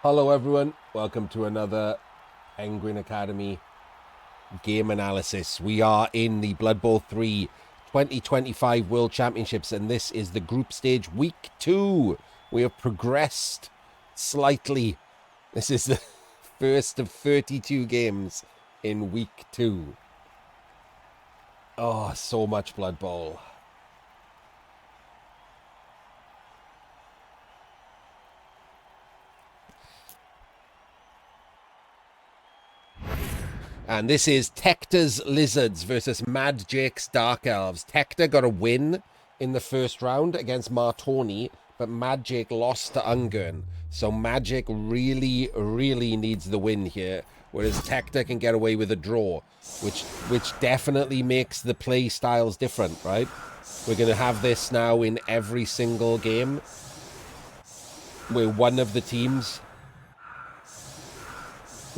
Hello everyone, welcome to another Penguin Academy game analysis. We are in the Blood Bowl 3 2025 World Championships, and this is the group stage week 2. We have progressed slightly. This is the first of 32 games in week 2. Oh, so much Blood Bowl. And this is Tector's Lizards versus Madjake's Dark Elves. Tector got a win in the first round against Martoni, but Madjake lost to Ungern. So Madjake really needs the win here, whereas Tector can get away with a draw, which definitely makes the play styles different, right? We're going to have this now in every single game, where one of the teams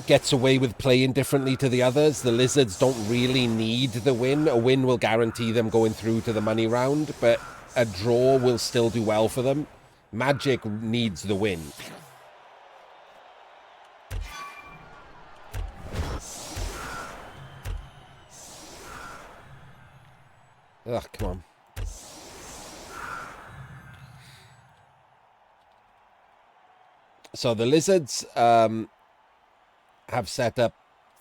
gets away with playing differently to the others. The Lizards don't really need the win. A win will guarantee them going through to the money round, but a draw will still do well for them. Madjake needs the win. Ugh, come on. So the Lizards have set up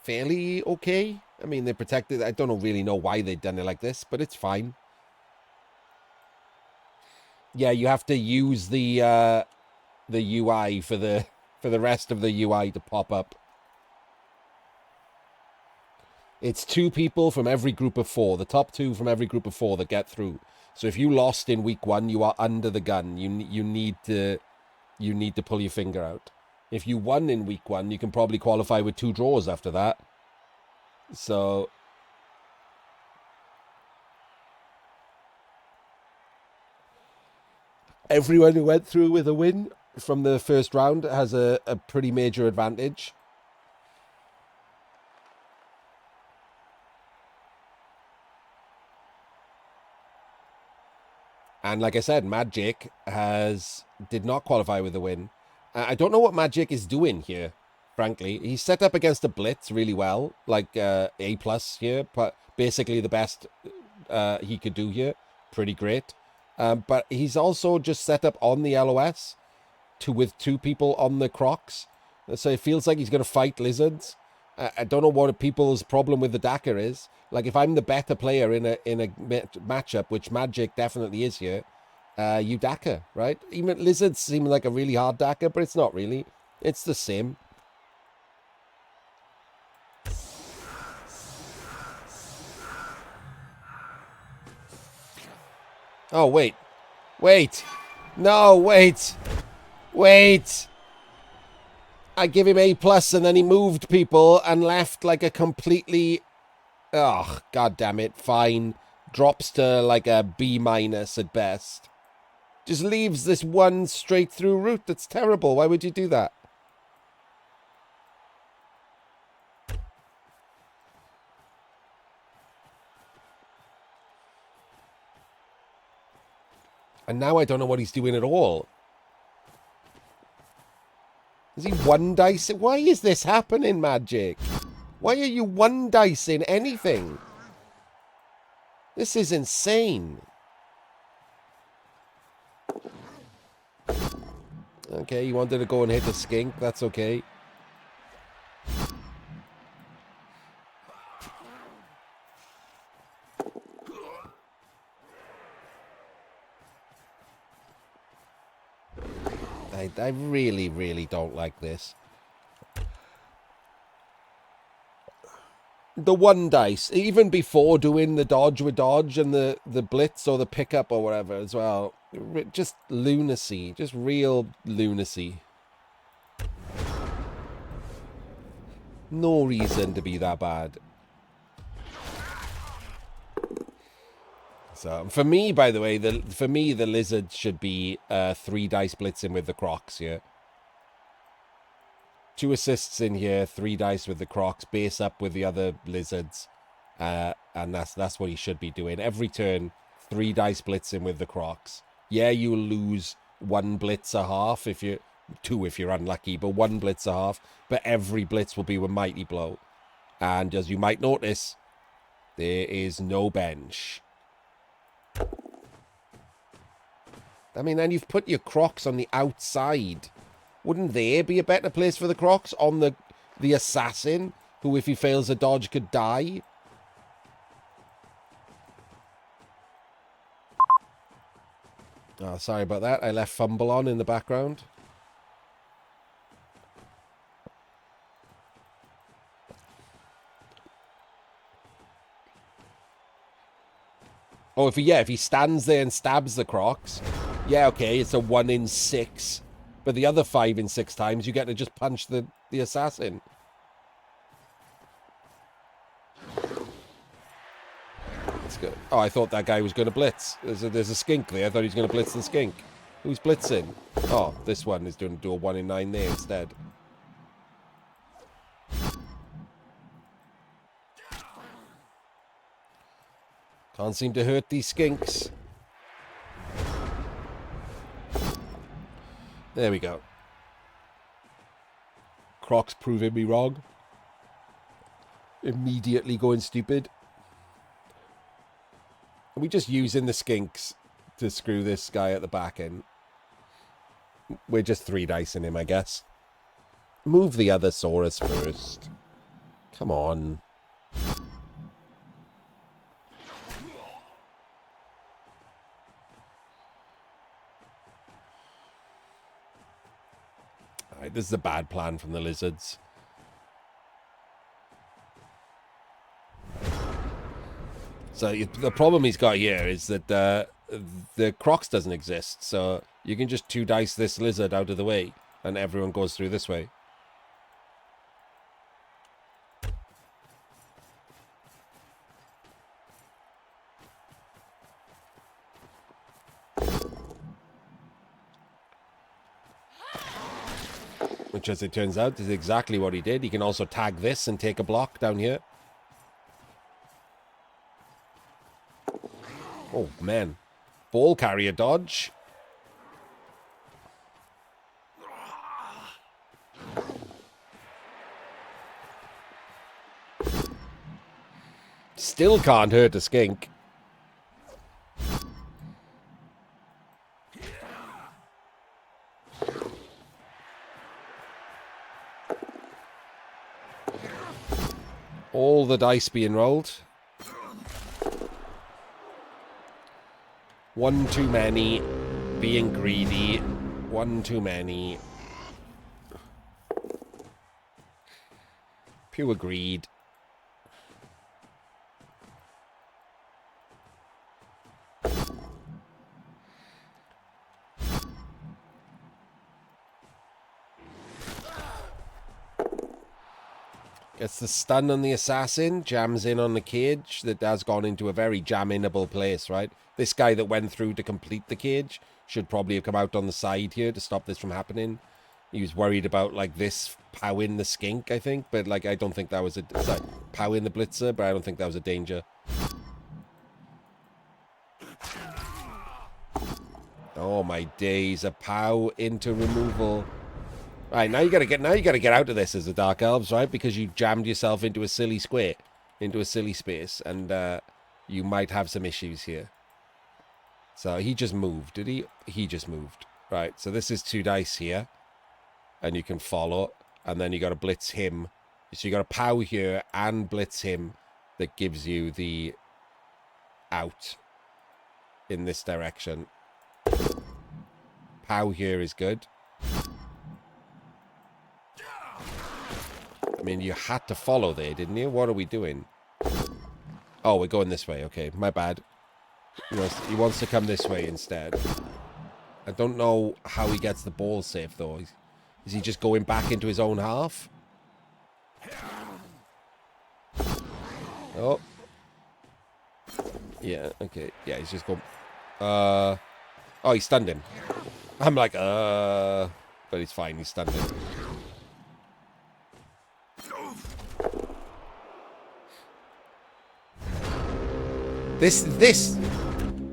fairly okay. I mean, they protected. I don't really know why they've done it like this, but it's fine. Yeah, you have to use the UI for the rest of the UI to pop up. It's 2 people from every group of 4. The top 2 from every group of 4 that get through. So if you lost in week 1, you are under the gun. You need to pull your finger out. If you won in week 1, you can probably qualify with 2 draws after that. So everyone who went through with a win from the first round has a pretty major advantage. And like I said, Madjake did not qualify with a win. I don't know what Madjake is doing here, frankly. He's set up against a blitz really well, like A+ here, but basically the best he could do here. Pretty great. But he's also just set up on the LOS with 2 people on the Crocs. So it feels like he's going to fight Lizards. I don't know what people's problem with the Dakar is. Like, if I'm the better player in a matchup, which Madjake definitely is here, you Dakar, right? Even Lizards seem like a really hard Dakar, but it's not really. It's the same. Oh, wait. Wait. No, wait. Wait. I give him A+, and then he moved people and left like a completely... Oh, god damn it. Fine. Drops to like a B- at best. Just leaves this one straight through route. That's terrible. Why would you do that? And now I don't know what he's doing at all. Is he one dice? Why is this happening, Madjake? Why are you one dice in anything? This is insane. Okay, you wanted to go and hit a skink. That's okay. I really don't like this. The one dice, even before doing the dodge with dodge and the blitz or the pickup or whatever as well. Just lunacy. Just real lunacy. No reason to be that bad. So for me, by the way, the Lizard should be 3 dice blitzing with the Crocs here. 2 assists in here, 3 dice with the Crocs, base up with the other Lizards, and that's what he should be doing. Every turn, 3 dice blitzing with the Crocs. Yeah, you'll lose 1 blitz a half if you 2 if you're unlucky, but 1 blitz a half. But every blitz will be with Mighty Blow. And as you might notice, there is no bench. I mean, and you've put your Crocs on the outside. Wouldn't there be a better place for the Crocs? On the assassin, who if he fails a dodge could die? Oh, sorry about that. I left Fumble on in the background. Oh, if he stands there and stabs the Crocs, yeah, okay, it's a 1 in 6. But the other 5 in 6 times, you get to just punch the assassin. That's good. Oh, I thought that guy was going to blitz. There's a skink there. I thought he was going to blitz the skink. Who's blitzing? Oh, this one is going to do a 1 in 9 there instead. Can't seem to hurt these skinks. There we go. Crocs proving me wrong. Immediately going stupid. Are we just using the skinks to screw this guy at the back end? We're just 3 dicing him, I guess. Move the other Saurus first. Come on. Alright, this is a bad plan from the Lizards. So the problem he's got here is that the Crocs doesn't exist. So you can just 2 dice this Lizard out of the way. And everyone goes through this way. Which, as it turns out, is exactly what he did. He can also tag this and take a block down here. Oh, man. Ball carrier dodge. Still can't hurt a skink. All the dice being rolled. 1 too many. Being greedy. 1 too many. Pure greed. Gets the stun on the assassin, jams in on the cage that has gone into a very jam-inable place, right? This guy that went through to complete the cage should probably have come out on the side here to stop this from happening. He was worried about, like, this powing the skink, I think, but, like, I don't think that was a... Sorry, powing the blitzer, but I don't think that was a danger. Oh, my days. A pow into removal. Right, now you gotta get out of this as the Dark Elves, right? Because you jammed yourself into a silly square, into a silly space, and you might have some issues here. So he just moved, did he? He just moved. Right, so this is 2 dice here, and you can follow, and then you gotta blitz him. So you gotta pow here and blitz him. That gives you the out in this direction. Pow here is good. I mean, you had to follow there, didn't you? What are we doing? Oh, we're going this way. Okay, my bad. He wants to come this way instead. I don't know how he gets the ball safe, though. Is he just going back into his own half? Oh. Yeah, okay. Yeah, he's just going... Oh, he stunned him. I'm like, But he's fine. He stunned him.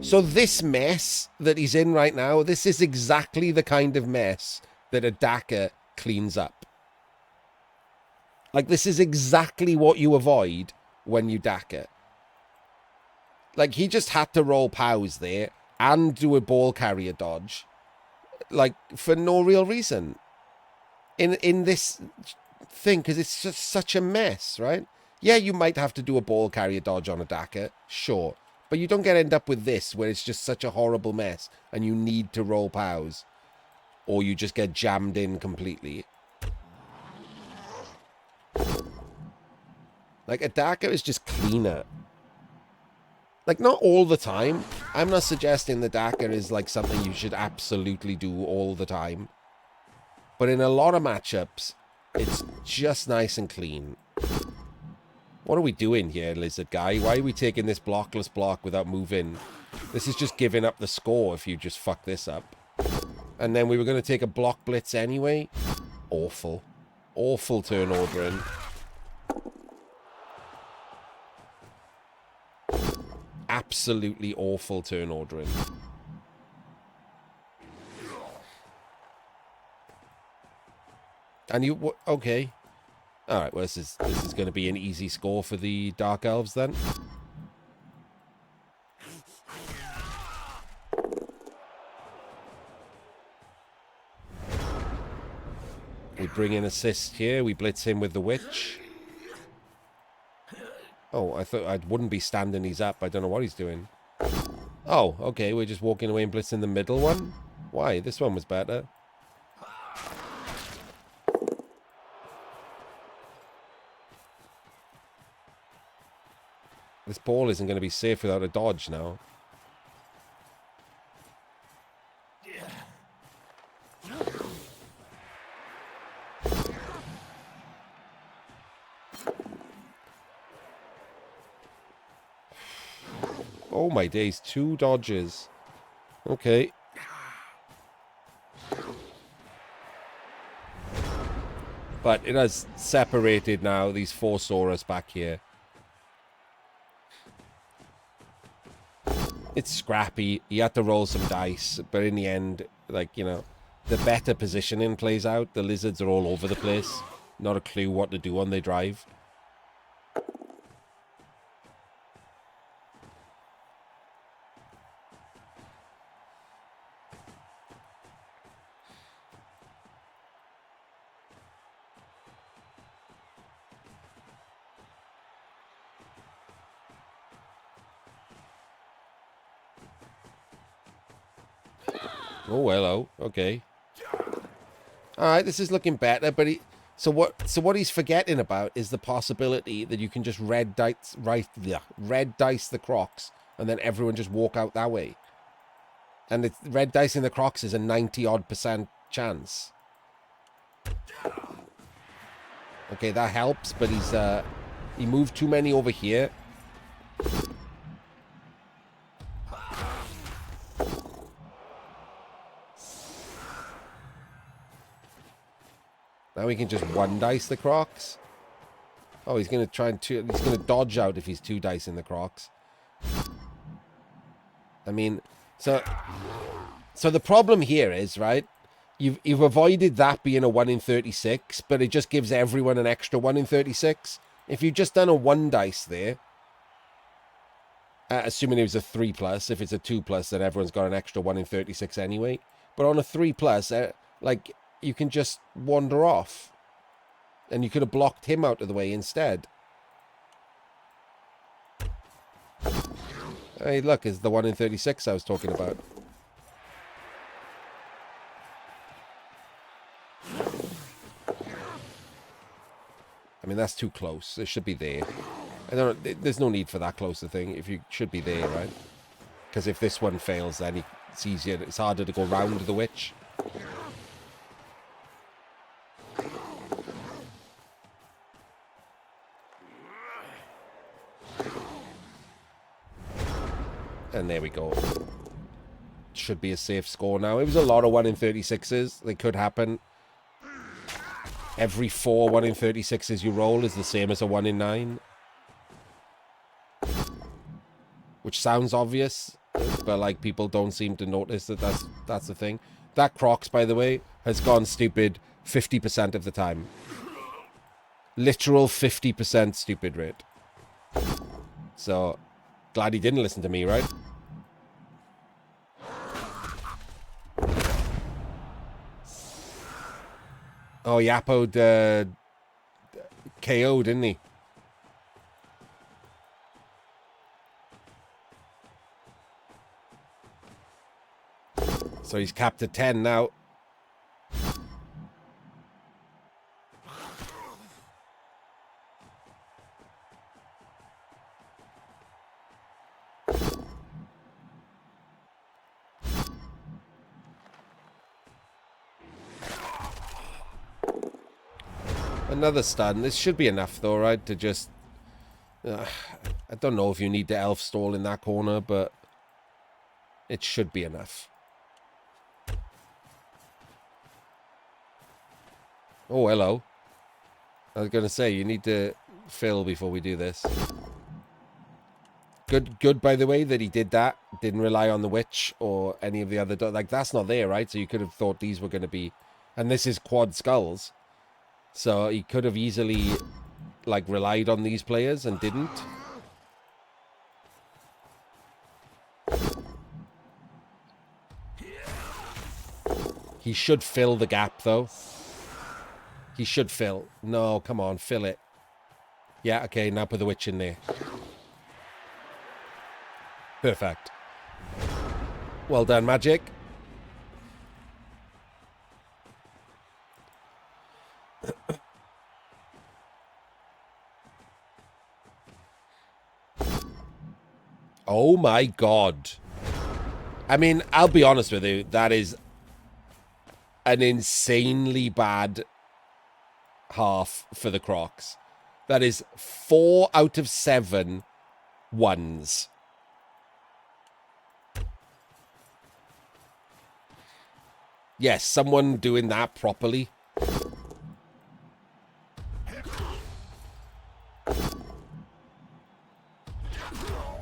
So this mess that he's in right now, this is exactly the kind of mess that a Daka cleans up. Like, this is exactly what you avoid when you Daka. Like, he just had to roll POWs there and do a ball carrier dodge. Like, for no real reason. In this thing, because it's just such a mess, right? Yeah, you might have to do a ball carrier dodge on a Daka, sure. But you don't end up with this, where it's just such a horrible mess, and you need to roll POWs. Or you just get jammed in completely. Like, a Daka is just cleaner. Like, not all the time. I'm not suggesting the Daka is, like, something you should absolutely do all the time. But in a lot of matchups, it's just nice and clean. What are we doing here, Lizard Guy? Why are we taking this blockless block without moving? This is just giving up the score if you just fuck this up. And then we were going to take a block blitz anyway. Awful. Awful turn ordering. Absolutely awful turn ordering. And you... Okay. Alright, well, this is going to be an easy score for the Dark Elves then. We bring in assist here. We blitz him with the Witch. Oh, I thought I wouldn't be standing these up. I don't know what he's doing. Oh, okay. We're just walking away and blitzing the middle one. Why? This one was better. This ball isn't going to be safe without a dodge now. Oh my days, 2 dodges. Okay. But it has separated now these 4 Saurus back here. It's scrappy. You had to roll some dice, but in the end, like, you know, the better positioning plays out. The lizards are all over the place. Not a clue what to do when they drive. Oh, hello. Okay. Alright, this is looking better, but so what he's forgetting about is the possibility that you can just red dice the Crocs and then everyone just walk out that way. And it's red dicing the Crocs is a 90-odd% chance. Okay, that helps, but he moved too many over here. Now we can just 1 dice the Crocs. Oh, he's going to try and he's going to dodge out if he's 2 dicing the Crocs. I mean, so the problem here is, right, you've avoided that being a 1 in 36, but it just gives everyone an extra 1 in 36. If you've just done a 1 dice there, assuming it was a 3+, if it's a 2+, then everyone's got an extra 1 in 36 anyway. But on a 3+, like, you can just wander off. And you could have blocked him out of the way instead. Hey, look, it's the 1 in 36 I was talking about. I mean, that's too close. It should be there. I don't know, there's no need for that close a thing. If you should be there, right? Because if this one fails, then it's easier. It's harder to go round the Witch. And there we go. Should be a safe score now. It was a lot of 1 in 36s. They could happen. Every 4 1 in 36s you roll is the same as a 1 in 9. Which sounds obvious, but like people don't seem to notice that that's the thing. That Crocs, by the way, has gone stupid 50% of the time. Literal 50% stupid rate. So, glad he didn't listen to me, right? Oh, Yappo'd KO, didn't he? So he's capped at 10 now. Another stun. This should be enough, though, right? To just... I don't know if you need the elf stall in that corner, but... it should be enough. Oh, hello. I was going to say, you need to fill before we do this. Good, by the way, that he did that. Didn't rely on the witch or any of the other... like, that's not there, right? So you could have thought these were going to be... and this is quad skulls. So he could have easily, like, relied on these players and didn't. He should fill the gap, though. He should fill. No, come on, fill it. Yeah, okay, now put the witch in there. Perfect. Well done, Madjake. Oh my god. I mean, I'll be honest with you, that is an insanely bad half for the Crocs. That is 4 out of 7 ones. Yes, someone doing that properly.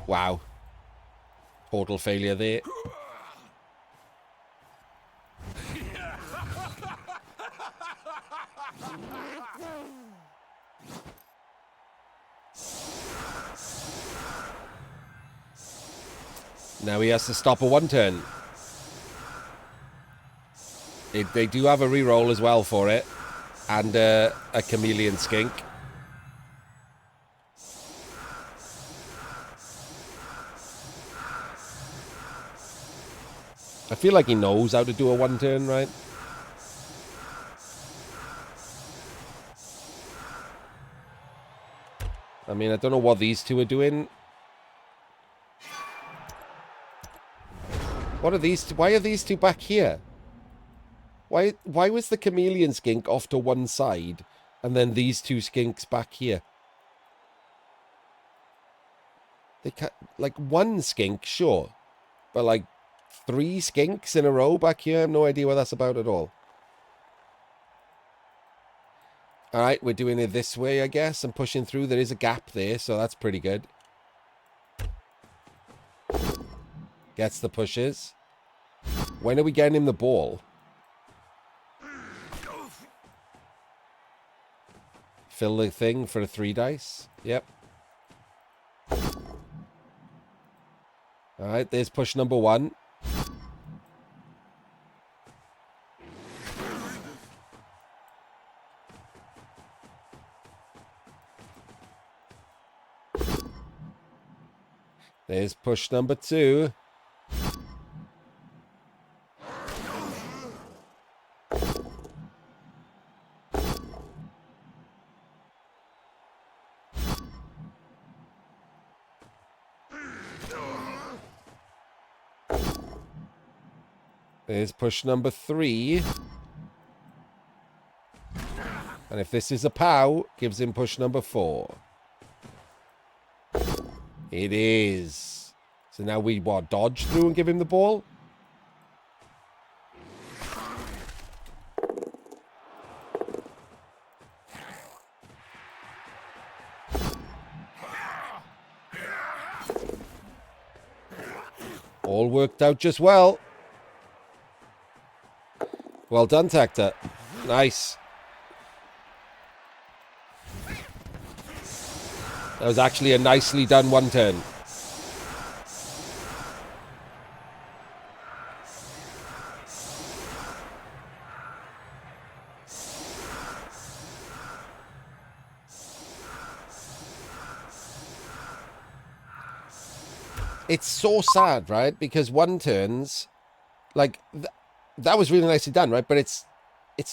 Wow. Total failure there. Now he has to stop a one turn. They do have a reroll as well for it. And a chameleon skink. I feel like he knows how to do a one turn, right? I mean, I don't know what these two are doing. What are these two? Why are these two back here? Why was the chameleon skink off to one side and then these two skinks back here? They can't, like, one skink, sure. But like 3 skinks in a row back here? I have no idea what that's about at all. Alright, we're doing it this way, I guess. I'm pushing through. There is a gap there, so that's pretty good. Gets the pushes. When are we getting him the ball? Fill the thing for a 3 dice. Yep. Alright, there's push number 1. There's push number 2. There's push number 3. And if this is a POW, gives him push number 4. It is. So now we, what, dodge through and give him the ball? All worked out just well. Well done, Tector. Nice. That was actually a nicely done one turn. It's so sad, right? Because one turns, like, that was really nicely done, right? But it's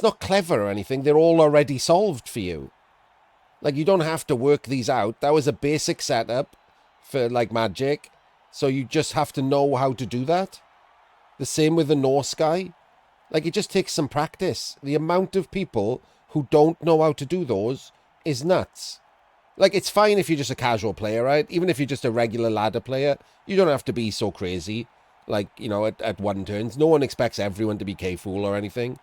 not clever or anything. They're all already solved for you. Like, you don't have to work these out. That was a basic setup for, like, Madjake. So you just have to know how to do that. The same with the Norse guy. Like, it just takes some practice. The amount of people who don't know how to do those is nuts. Like, it's fine if you're just a casual player, right? Even if you're just a regular ladder player, you don't have to be so crazy. Like, you know, at one turns. No one expects everyone to be K-Fool or anything.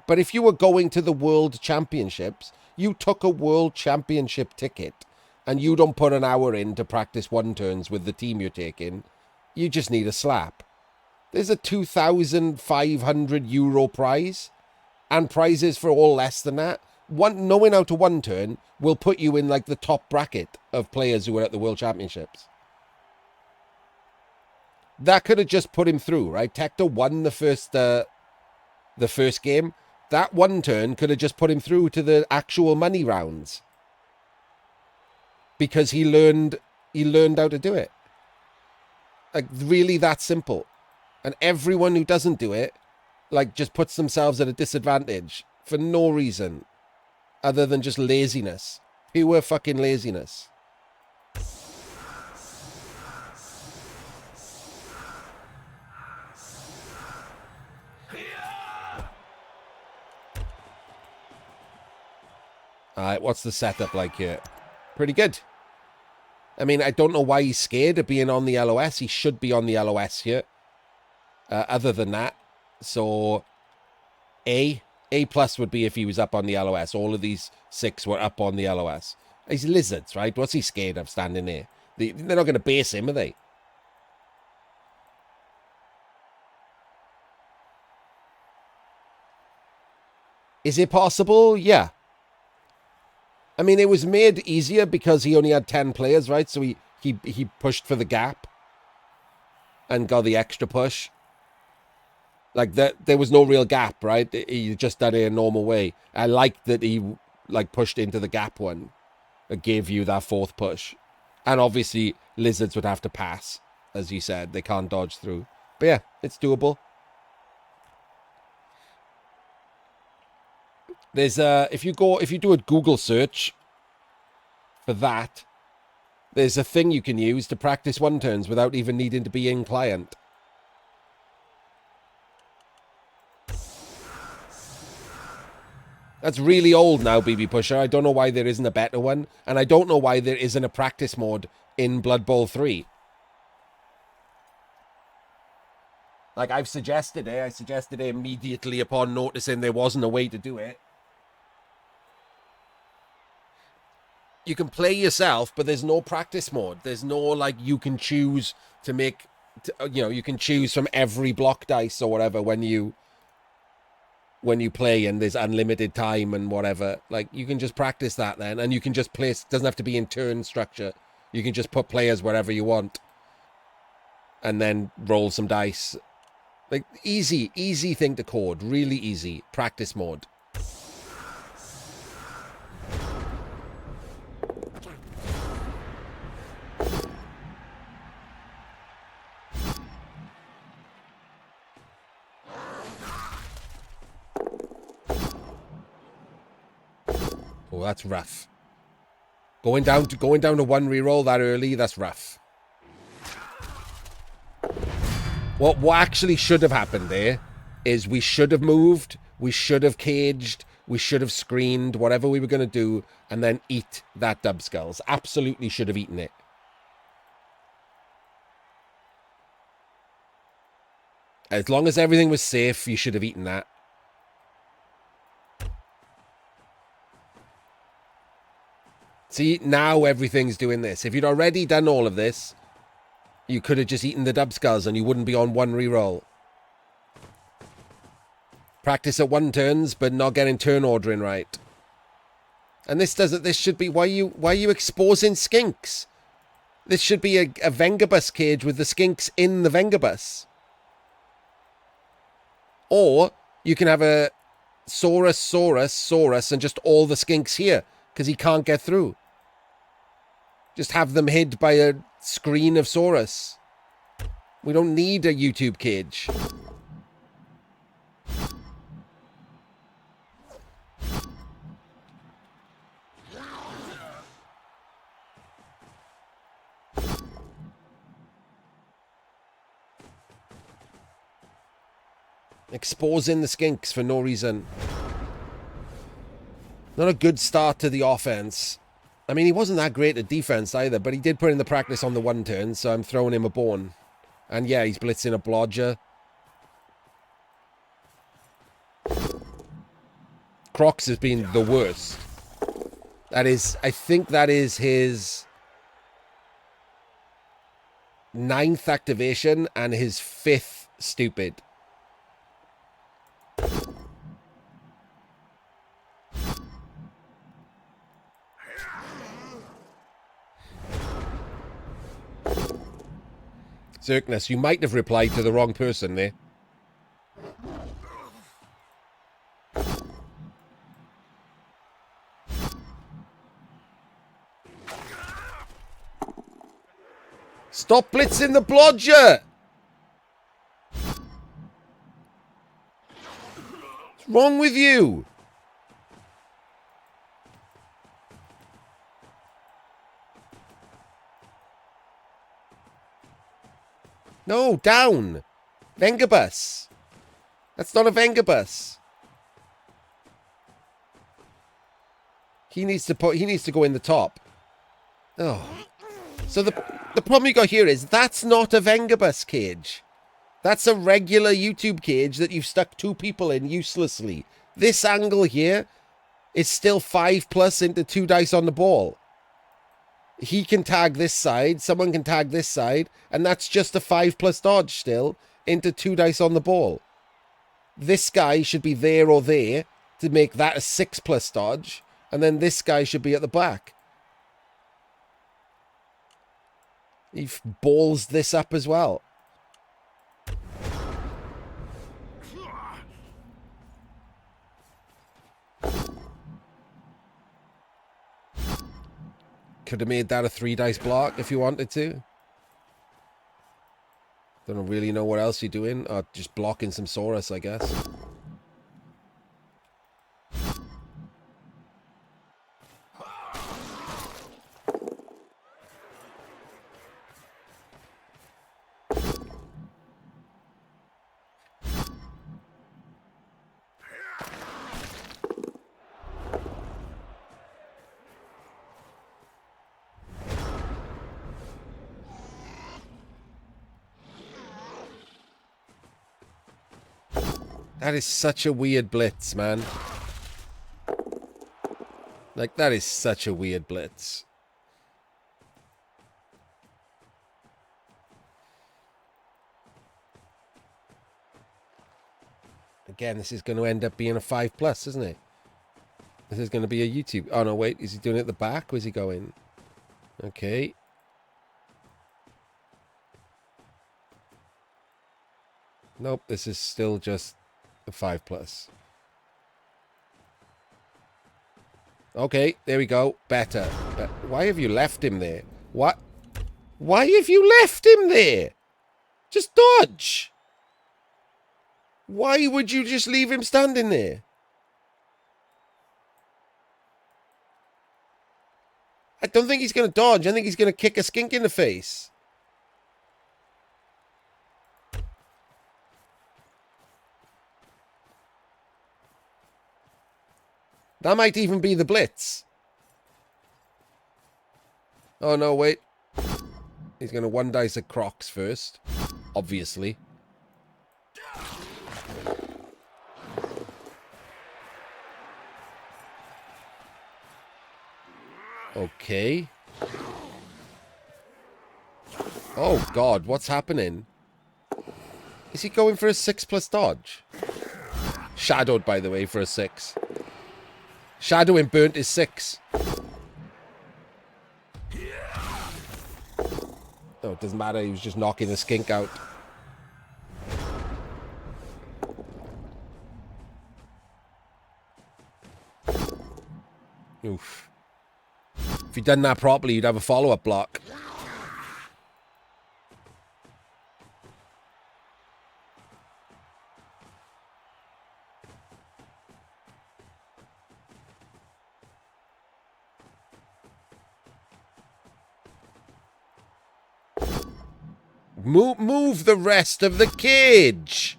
But if you were going to the World Championships, you took a World Championship ticket, and you don't put an hour in to practice one turns with the team you're taking, you just need a slap. There's a €2,500 prize, and prizes for all less than that. Knowing how to one turn will put you in, like, the top bracket of players who are at the World Championships. That could have just put him through, right? Tector won the first game. That one turn could have just put him through to the actual money rounds. Because he learned how to do it. Like, really that simple. And everyone who doesn't do it, like, just puts themselves at a disadvantage for no reason other than just laziness. Pure fucking laziness. Alright, what's the setup like here? Pretty good. I mean, I don't know why he's scared of being on the LOS. He should be on the LOS here. Other than that, so A plus would be if he was up on the LOS. All of these 6 were up on the LOS. He's lizards, right? What's he scared of standing there? They're not going to base him, are they? Is it possible? Yeah. I mean, it was made easier because he only had 10 players, right? So he pushed for the gap and got the extra push. Like, there was no real gap, right? He just did it a normal way. I liked that he, like, pushed into the gap one. It gave you that 4th push. And obviously, lizards would have to pass, as you said. They can't dodge through. But yeah, it's doable. There's if you do a Google search for that, there's a thing you can use to practice one turns without even needing to be in client. That's really old now, BB Pusher. I don't know why there isn't a better one, and I don't know why there isn't a practice mode in Blood Bowl 3. Like, I've suggested it. I suggested it immediately upon noticing there wasn't a way to do it. You can play yourself, but there's no practice mode. There's no, like, you can choose to make, you know, you can choose from every block dice or whatever when you play, and there's unlimited time and whatever. Like, you can just practice that then, and you can just place, doesn't have to be in turn structure. You can just put players wherever you want and then roll some dice. Like, easy thing to code. Really easy. Practice mode. Oh, that's rough. Going down to one reroll that early, that's rough. What actually should have happened there is we should have moved, we should have caged, we should have screened, whatever we were going to do, and then eat that dub skulls. Absolutely should have eaten it. As long as everything was safe, you should have eaten that. See, now everything's doing this. If you'd already done all of this, you could have just eaten the dub skulls and you wouldn't be on one reroll. Practice at 1 turns, but not getting turn ordering right. And this doesn't. This should be why are you exposing skinks? This should be a Vengabus cage with the skinks in the Vengabus. Or you can have a Saurus, and just all the skinks here because he can't get through. Just have them hid by a screen of Saurus. We don't need a YouTube cage. Exposing the skinks for no reason. Not a good start to the offense. I mean, he wasn't that great at defense either, but he did put in the practice on the 1 turn, so I'm throwing him a bone. And yeah, he's blitzing a blodger. Crocs has been the worst. That is, I think that is his 9th activation and his 5th stupid. Zerkness, you might have replied to the wrong person there. Stop blitzing the blodger! What's wrong with you? No, down. Vengabus. That's not a Vengabus. He needs to go in the top. Oh. So the problem you got here is that's not a Vengabus cage. That's a regular YouTube cage that you've stuck 2 people in uselessly. This angle here is still 5+ into 2 dice on the ball. He can tag this side, someone can tag this side, and that's just a 5+ dodge still into 2 dice on the ball. This guy should be there or there to make that a 6+ dodge, and then this guy should be at the back. He balls this up as well. Could have made that a 3 dice block if you wanted to. Don't really know what else you're doing. Just blocking some Saurus, I guess. That is such a weird blitz, man. Like, that is such a weird blitz. Again, this is going to end up being a 5+, isn't it? This is going to be a YouTube... Oh, no, wait. Is he doing it at the back? Where's he going? Okay. Nope, this is still just a 5+. Okay, there we go. Better. Why have you left him there? What? Why have you left him there? Just dodge. Why would you just leave him standing there? I don't think he's going to dodge. I think he's going to kick a skink in the face. That might even be the blitz. Oh, no, wait. He's going to 1 dice at Crocs first. Obviously. Okay. Oh, God. What's happening? Is he going for a 6+ dodge? Shadowed, by the way, for a 6. Shadowing burnt is 6. Oh, it doesn't matter. He was just knocking the skink out. Oof. If you'd done that properly, you'd have a follow-up block. Move the rest of the cage.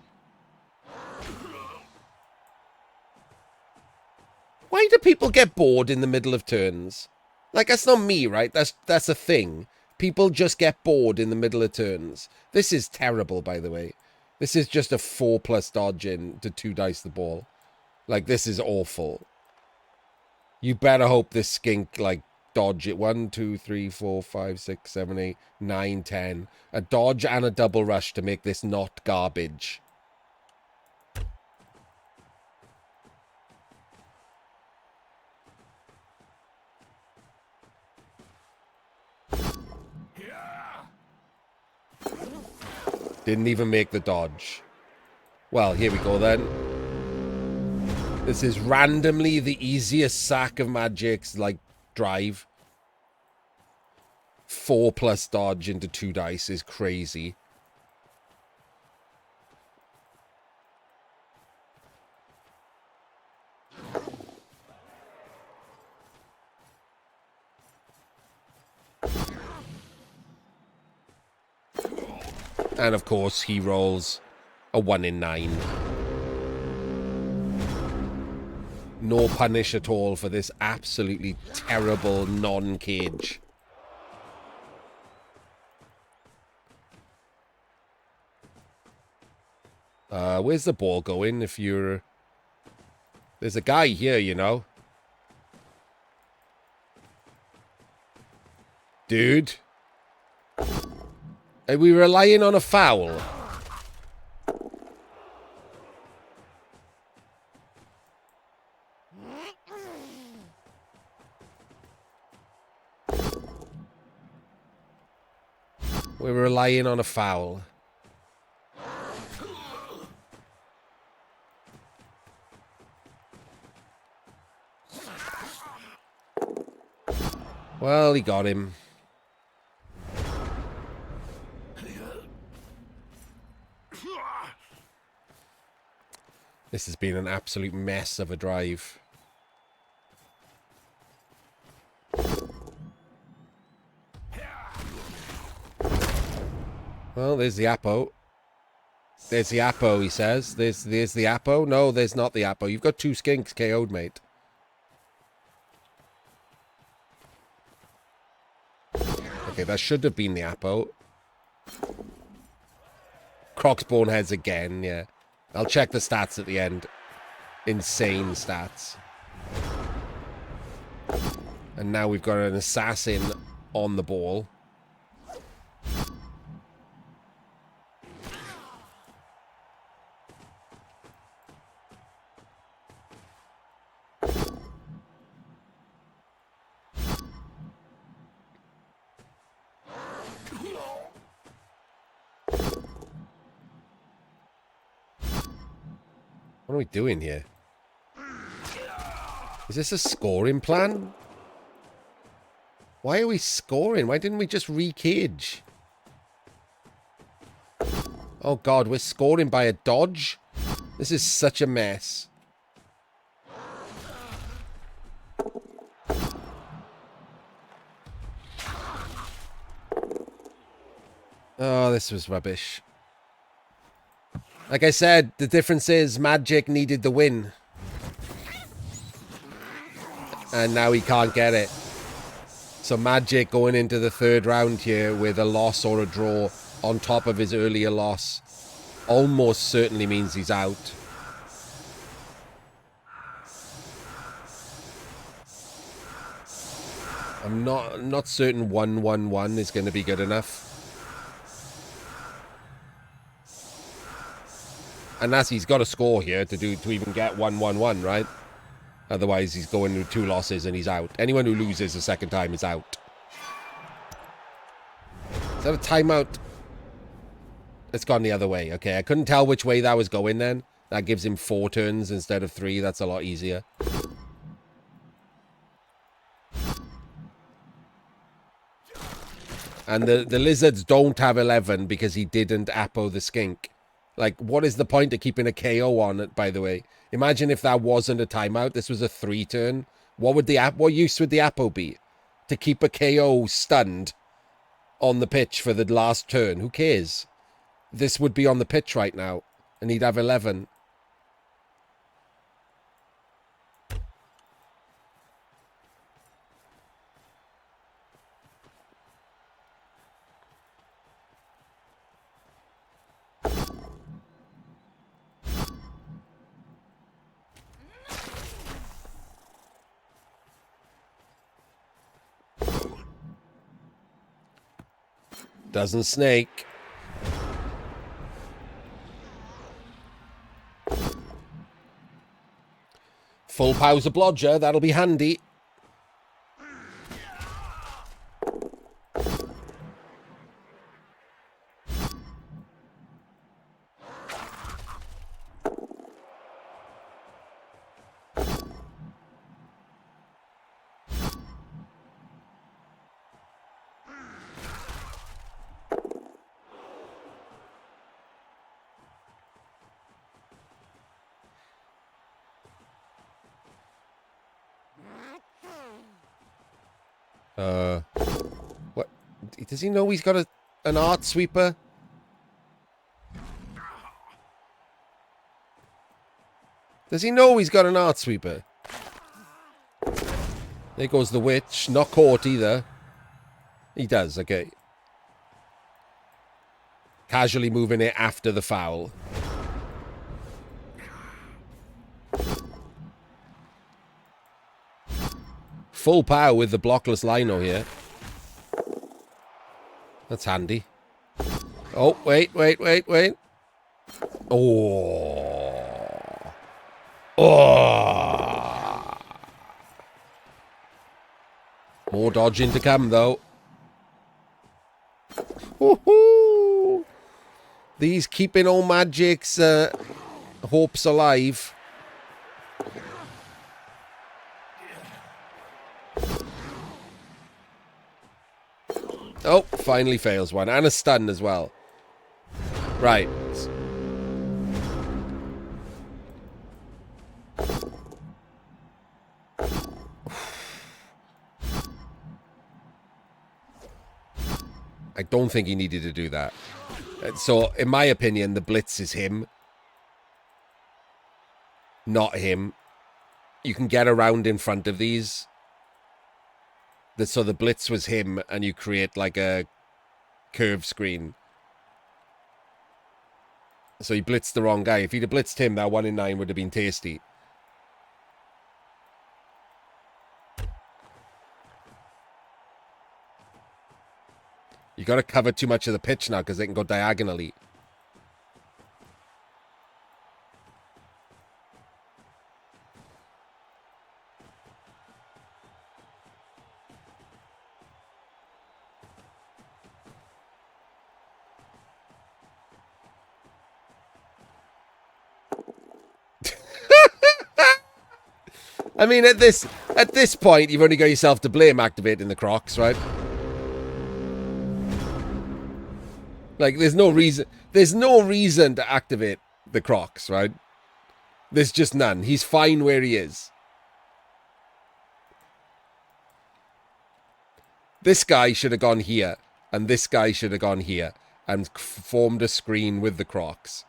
Why do people get bored in the middle of turns? Like, that's not me, right? That's a thing. People just get bored in the middle of turns. This is terrible, by the way. This is just a 4+ dodge in to 2 dice the ball. Like, this is awful. You better hope this skink, like, dodge it. 1, 2, 3, 4, 5, 6, 7, 8, 9, 10. A dodge and a double rush to make this not garbage. Didn't even make the dodge. Well, here we go then. This is randomly the easiest sack of Madjake's, like, drive. 4+ dodge into 2 dice is crazy. And of course, he rolls a 1 in 9. No punish at all for this absolutely terrible non-cage. Where's the ball going if you're... There's a guy here, you know. Dude. Are we relying on a foul? We're relying on a foul. Well, he got him. This has been an absolute mess of a drive. Well, there's the Apo. There's the Apo, he says. There's the Apo. No, there's not the Apo. You've got 2 skinks KO'd, mate. Okay, that should have been the Apo. Croc's Boneheads again, yeah. I'll check the stats at the end. Insane stats. And now we've got an assassin on the ball. What are we doing here? Is this a scoring plan? Why are we scoring? Why didn't we just re-cage? Oh god, we're scoring by a dodge? This is such a mess. Oh, this was rubbish. Like I said, the difference is Madjake needed the win. And now he can't get it. So Madjake going into the 3rd round here with a loss or a draw on top of his earlier loss almost certainly means he's out. I'm not certain 1-1-1 is going to be good enough. And that's, he's got to score here to even get 1-1-1, right? Otherwise, he's going with 2 losses and he's out. Anyone who loses the second time is out. Is that a timeout? It's gone the other way. Okay, I couldn't tell which way that was going then. That gives him 4 turns instead of 3. That's a lot easier. And the lizards don't have 11 because he didn't Apo the skink. Like, what is the point of keeping a KO on it, by the way? Imagine if that wasn't a timeout. This was a 3 turn. What use would the Apo be? To keep a KO stunned on the pitch for the last turn. Who cares? This would be on the pitch right now. And he'd have 11. Doesn't snake. Full Pausa Blodger, that'll be handy. What? Does he know he's got an art sweeper? Does he know he's got an art sweeper? There goes the witch. Not caught either. He does, okay. Casually moving it after the foul. Full power with the blockless lino here. That's handy. Oh, wait. Oh. Oh. More dodging to come, though. Woohoo! These keeping all Madjake's hopes alive. Oh, finally fails one. And a stun as well. Right. I don't think he needed to do that. So, in my opinion, the blitz is him. Not him. You can get around in front of these. So the blitz was him, and you create like a curve screen. So he blitzed the wrong guy. If he'd have blitzed him, that 1 in 9 would have been tasty. You got to cover too much of the pitch now because they can go diagonally. I mean, at this point, you've only got yourself to blame activating the Crocs, right? Like, there's no reason to activate the Crocs, right? There's just none. He's fine where he is. This guy should have gone here, and this guy should have gone here, and formed a screen with the Crocs.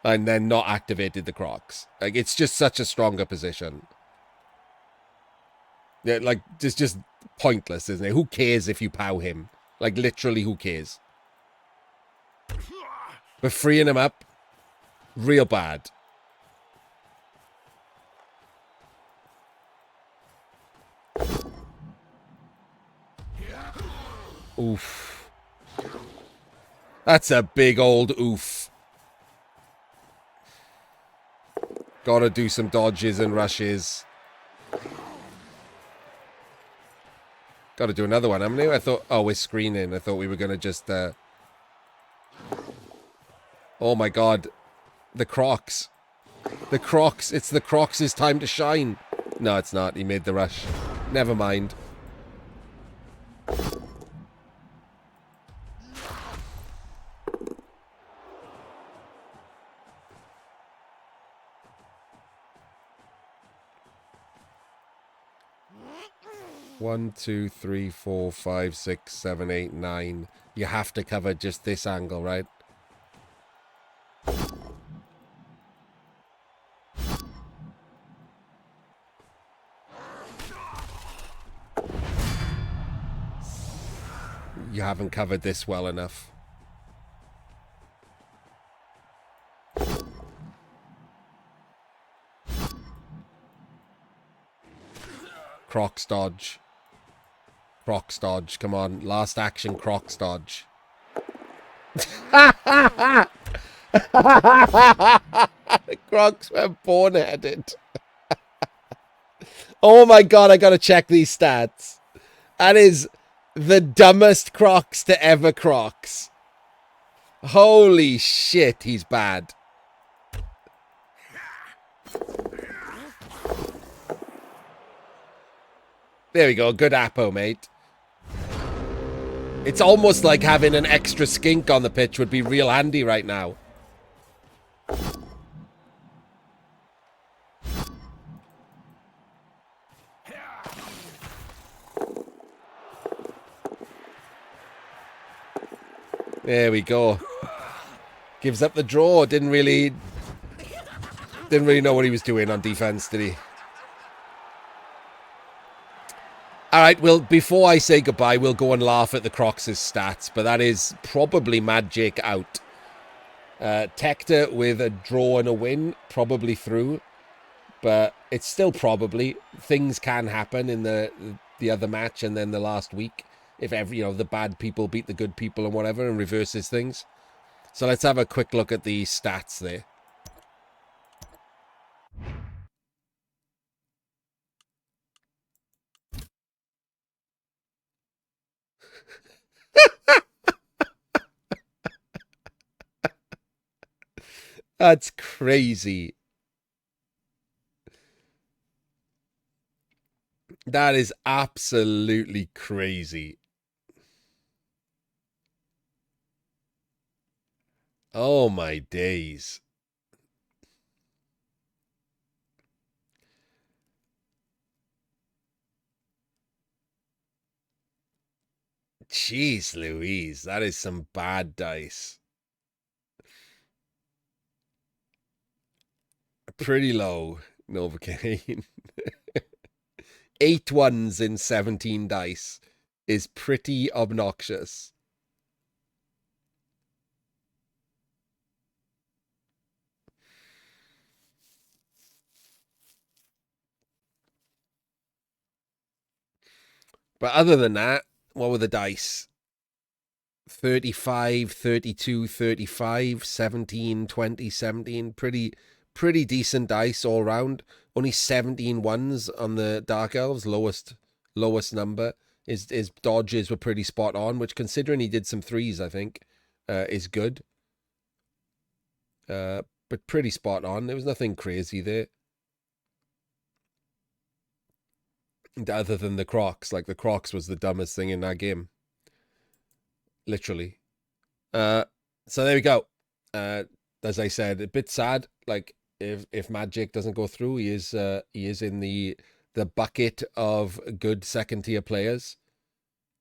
And then not activated the Crocs. Like, it's just such a stronger position. Yeah, like, it's just pointless, isn't it? Who cares if you pow him? Like, literally, who cares? But freeing him up, real bad. Oof. That's a big old oof. Gotta do some dodges and rushes. Gotta do another one, haven't we? I thought... Oh, we're screening. I thought we were gonna just... Oh my god. The Crocs. The Crocs. It's the Crocs' time to shine. No, it's not. He made the rush. Never mind. One, two, three, four, five, six, seven, eight, nine. You have to cover just this angle, right? You haven't covered this well enough. Crocs dodge. Crocs dodge. Come on. Last action, Crocs dodge. Crocs were boneheaded. Oh my god, I gotta check these stats. That is the dumbest Crocs to ever Crocs. Holy shit, he's bad. There we go, good appo, mate. It's almost like having an extra skink on the pitch would be real handy right now. There we go. Gives up the draw. Didn't really know what he was doing on defense, did he? All right, well, before I say goodbye, we'll go and laugh at the Crocs' stats, but that is probably Madjake out. Tector with a draw and a win, probably through, but it's still probably. Things can happen in the other match and then the last week if the bad people beat the good people and whatever and reverses things. So let's have a quick look at the stats there. That's crazy. That is absolutely crazy. Oh my days. Jeez Louise, that is some bad dice. Pretty low, Novocaine. 8 ones in 17 dice is pretty obnoxious. But other than that, what were the dice? 35, 32, 35, 17, 20, 17. Pretty decent dice all round. Only 17 ones on the Dark Elves, lowest number. His dodges were pretty spot on, which considering he did some threes, I think, is good. But pretty spot on. There was nothing crazy there. Other than the Crocs. Like, the Crocs was the dumbest thing in that game. Literally. So there we go. As I said, a bit sad. Like, if Madjake doesn't go through, he is in the bucket of good second tier players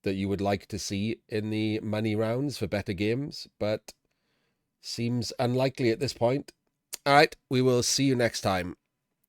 that you would like to see in the money rounds for better games, but seems unlikely at this point. All right, we will see you next time.